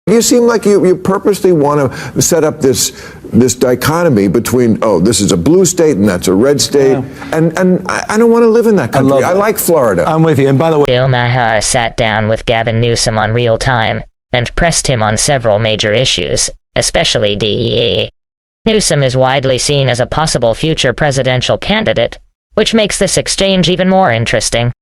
You seem like you purposely want to set up this dichotomy between, oh, this is a blue state and that's a red state, and I don't want to live in that country. I like Florida. I'm with you. And by the way, Bill Maher sat down with Gavin Newsom on Real Time and pressed him on several major issues, especially DEA. Newsom is widely seen as a possible future presidential candidate, which makes this exchange even more interesting.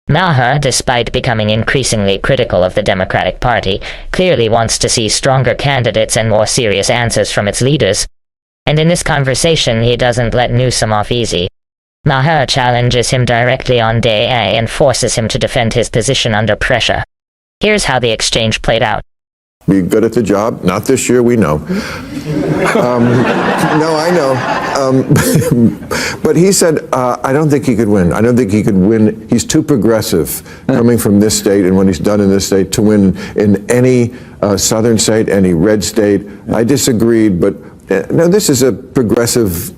Maher, despite becoming increasingly critical of the Democratic Party, clearly wants to see stronger candidates and more serious answers from its leaders. And in this conversation, he doesn't let Newsom off easy. Maher challenges him directly on day A and forces him to defend his position under pressure. Here's how the exchange played out. Be good at the job. Not this year, we know. No, I know. But he said, I don't think he could win. I don't think he could win. He's too progressive coming from this state and what he's done in this state to win in any southern state, any red state. I disagreed, but no, this is a progressive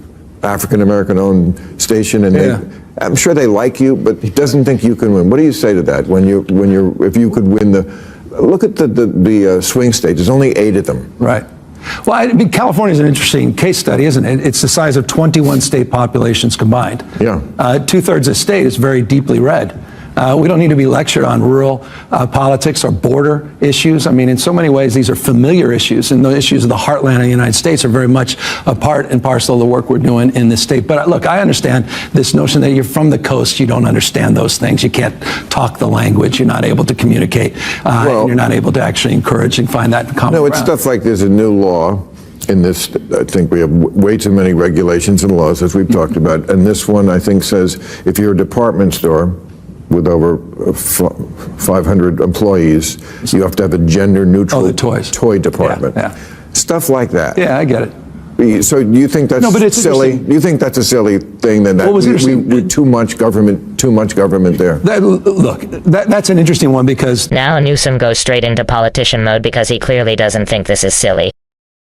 African-American owned station, and I'm sure they like you, but he doesn't think you can win. What do you say to that if you could win the... Look at the swing states. There's only 8 of them. right. Well, I mean, California is an interesting case study, isn't it? It's the size of 21 state populations combined. Yeah. 2/3 of the state is very deeply red. We don't need to be lectured on rural politics or border issues. I mean, in so many ways, these are familiar issues, and the issues of the heartland of the United States are very much a part and parcel of the work we're doing in this state. But look, I understand this notion that you're from the coast, you don't understand those things. You can't talk the language. You're not able to communicate. And you're not able to actually encourage and find that common ground. No, it's stuff like there's a new law in this. I think we have way too many regulations and laws, as we've talked about. And this one, I think, says if you're a department store with over 500 employees, you have to have a gender-neutral toy department. Stuff like that. Yeah, I get it. So you think that's silly? You think that's a silly thing that we too much government there? That's an interesting one because now Newsom goes straight into politician mode because he clearly doesn't think this is silly.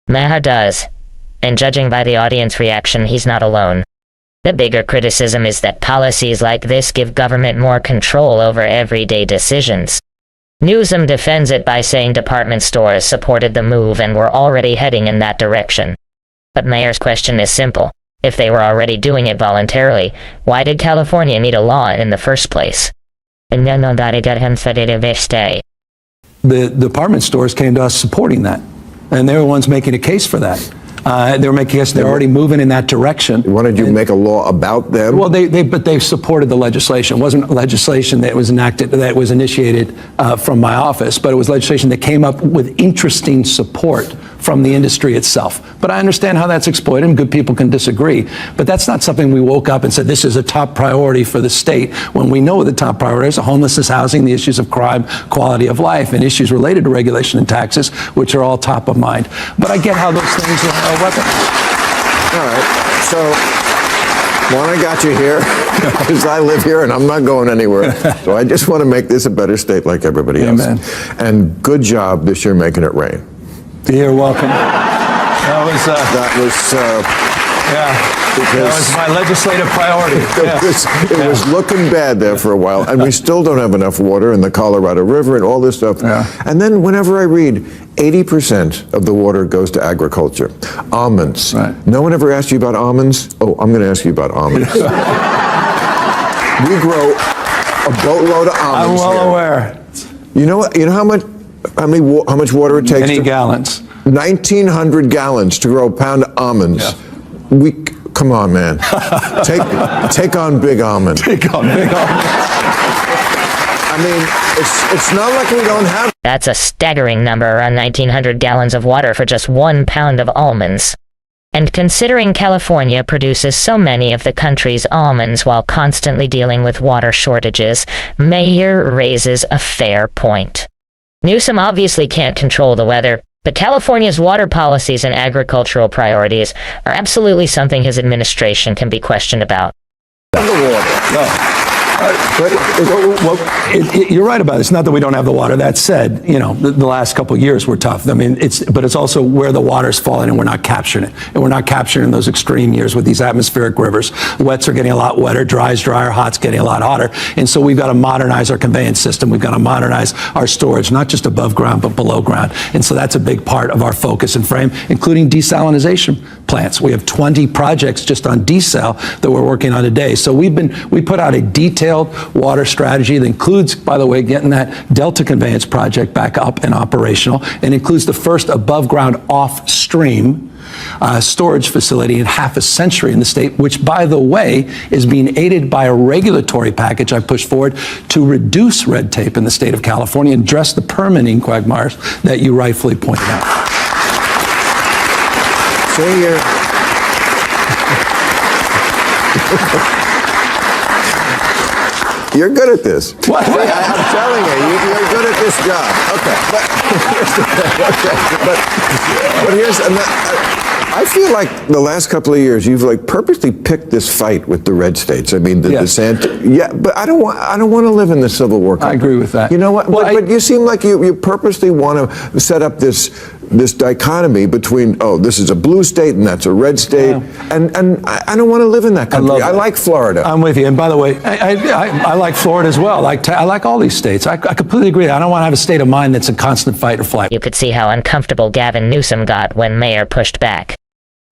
Maher does. And judging by the audience reaction, he's not alone. The bigger criticism is that policies like this give government more control over everyday decisions. Newsom defends it by saying department stores supported the move and were already heading in that direction. But Maher's question is simple. If they were already doing it voluntarily, why did California need a law in the first place? The department stores came to us supporting that, and they were the ones making a case for that. They were making us. They're already moving in that direction. Wanted you to make a law about them? Well, but they supported the legislation. It wasn't legislation that was enacted, that was initiated from my office, but it was legislation that came up with interesting support from the industry itself. But I understand how that's exploited, and good people can disagree. But that's not something we woke up and said, this is a top priority for the state, when we know the top priorities are homelessness, housing, the issues of crime, quality of life, and issues related to regulation and taxes, which are all top of mind. But I get how those things are weaponized. All right. So, one, I got you here, because I live here and I'm not going anywhere. So I just want to make this a better state like everybody else. Amen. And good job this year making it rain. You're welcome. That was my legislative priority. It was looking bad there for a while, and we still don't have enough water in the Colorado River and all this stuff. And then whenever I read, 80% of the water goes to agriculture. Almonds. No one ever asked you about almonds? Oh, I'm going to ask you about almonds. We grow a boatload of almonds. I'm well aware. You know how much water it takes? Many gallons. 1,900 gallons to grow a pound of almonds. Come on, man. Take on big almond. Take on big almond. I mean, it's not like we don't have... That's a staggering number, around 1,900 gallons of water for just 1 pound of almonds. And considering California produces so many of the country's almonds while constantly dealing with water shortages, Maher raises a fair point. Newsom obviously can't control the weather, but California's water policies and agricultural priorities are absolutely something his administration can be questioned about. The water. You're right about it. It's not that we don't have the water. That said, the last couple of years were tough. I mean, but it's also where the water's falling and we're not capturing it. And we're not capturing those extreme years with these atmospheric rivers. Wets are getting a lot wetter, dry's drier, hot's getting a lot hotter. And so we've got to modernize our conveyance system. We've got to modernize our storage, not just above ground, but below ground. And so that's a big part of our focus and frame, including desalinization plants. We have 20 projects just on desal that we're working on today. So we put out a detailed water strategy that includes, by the way, getting that Delta conveyance project back up and operational, and includes the first above ground off-stream storage facility in half a century in the state, which, by the way, is being aided by a regulatory package I pushed forward to reduce red tape in the state of California and address the permitting quagmires that you rightfully pointed out. So you're good at this. What? I'm telling you, you're good at this job. Okay, but here's, I feel like the last couple of years you've like purposely picked this fight with the red states. I mean, yeah, but I don't want to live in the Civil War country. I agree with that. You know what? Well, but you seem like you purposely want to set up this dichotomy between, this is a blue state and that's a red state, and I don't want to live in that country. I like Florida. I'm with you. And by the way, I like Florida as well. I like all these states. I completely agree. I don't want to have a state of mind that's a constant fight or flight. You could see how uncomfortable Gavin Newsom got when Maher pushed back.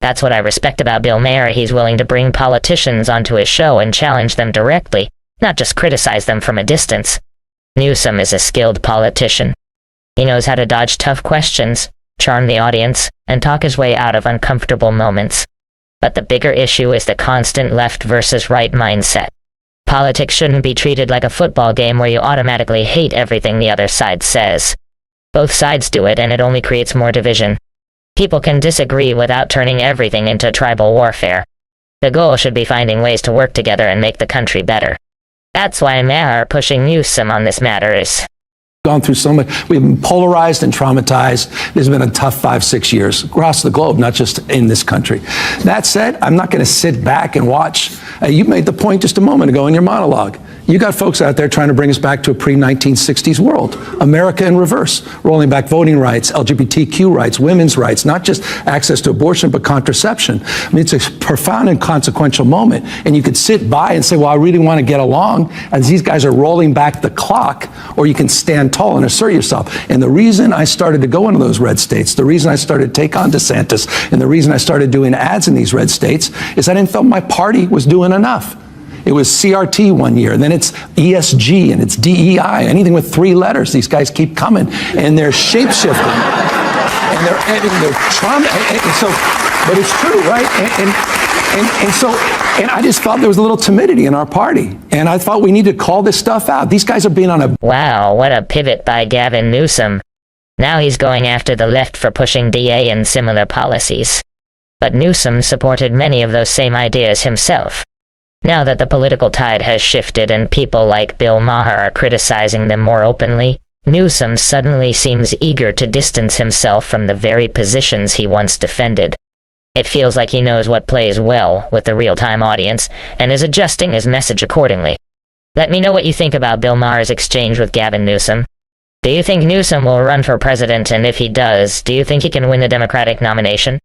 That's what I respect about Bill Maher. He's willing to bring politicians onto his show and challenge them directly, not just criticize them from a distance. Newsom is a skilled politician. He knows how to dodge tough questions, charm the audience, and talk his way out of uncomfortable moments. But the bigger issue is the constant left versus right mindset. Politics shouldn't be treated like a football game where you automatically hate everything the other side says. Both sides do it, and it only creates more division. People can disagree without turning everything into tribal warfare. The goal should be finding ways to work together and make the country better. That's why Maher pushing Newsom on this matter is gone through so much. We've been polarized and traumatized. There's been a tough 5-6 years across the globe, not just in this country. That said, I'm not going to sit back and watch. You made the point just a moment ago in your monologue. You got folks out there trying to bring us back to a pre-1960s world. America in reverse, rolling back voting rights, LGBTQ rights, women's rights, not just access to abortion, but contraception. I mean, it's a profound and consequential moment. And you could sit by and say, well, I really want to get along, as these guys are rolling back the clock, or you can stand tall and assert yourself. And the reason I started to go into those red states, the reason I started to take on DeSantis, and the reason I started doing ads in these red states is I didn't feel my party was doing enough. It was CRT one year, then it's ESG, and it's DEI, anything with 3 letters. These guys keep coming, and they're shape-shifting, and they're trauma, and so, but it's true, right? And I just felt there was a little timidity in our party, and I thought we need to call this stuff out. These guys are being on a... Wow, what a pivot by Gavin Newsom. Now he's going after the left for pushing DA and similar policies. But Newsom supported many of those same ideas himself. Now that the political tide has shifted and people like Bill Maher are criticizing them more openly, Newsom suddenly seems eager to distance himself from the very positions he once defended. It feels like he knows what plays well with the real-time audience and is adjusting his message accordingly. Let me know what you think about Bill Maher's exchange with Gavin Newsom. Do you think Newsom will run for president, and if he does, do you think he can win the Democratic nomination?